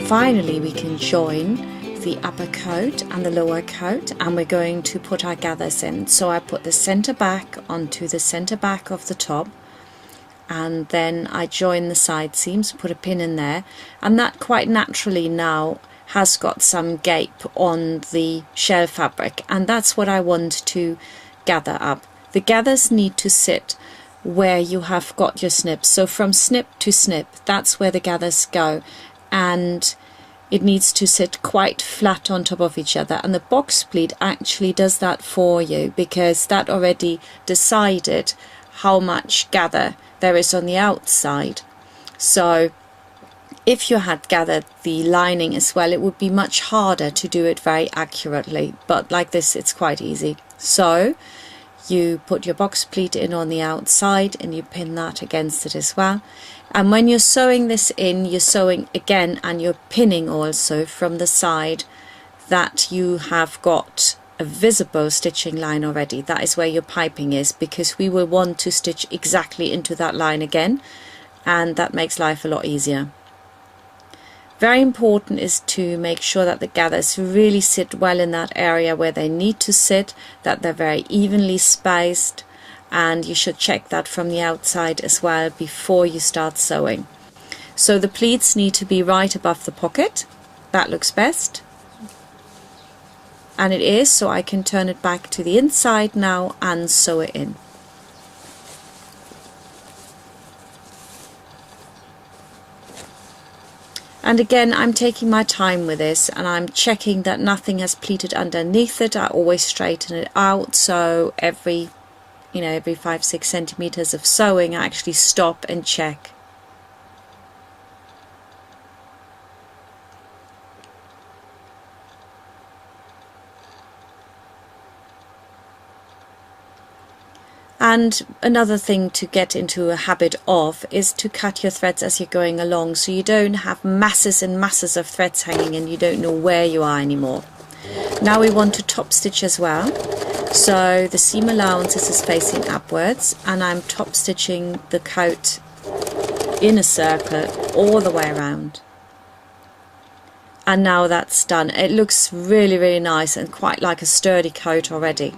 finally we can join the upper coat and the lower coat, and we're going to put our gathers in. So I put the center back onto the center back of the top, and then I join the side seams, put a pin in there, and that quite naturally now has got some gape on the shell fabric, and that's what I want to gather up. The gathers need to sit where you have got your snips, so from snip to snip, that's where the gathers go, and it needs to sit quite flat on top of each other, and the box pleat actually does that for you, because that already decided how much gather there is on the outside. So if you had gathered the lining as well, it would be much harder to do it very accurately, but like this it's quite easy. So you put your box pleat in on the outside and you pin that against it as well. And when you're sewing this in, you're sewing again and you're pinning also from the side that you have got a visible stitching line already. That is where your piping is, because we will want to stitch exactly into that line again, and that makes life a lot easier. Very important is to make sure that the gathers really sit well in that area where they need to sit, that they're very evenly spaced, and you should check that from the outside as well before you start sewing. So the pleats need to be right above the pocket. That looks best, and it is, so I can turn it back to the inside now and sew it in. And again, I'm taking my time with this, and I'm checking that nothing has pleated underneath it. I always straighten it out, so every 5-6 centimeters of sewing I actually stop and check. And another thing to get into a habit of is to cut your threads as you're going along, so you don't have masses and masses of threads hanging and you don't know where you are anymore. Now we want to top stitch as well. So the seam allowances is facing upwards, and I'm top stitching the coat in a circle all the way around. And now that's done. It looks really, really nice and quite like a sturdy coat already.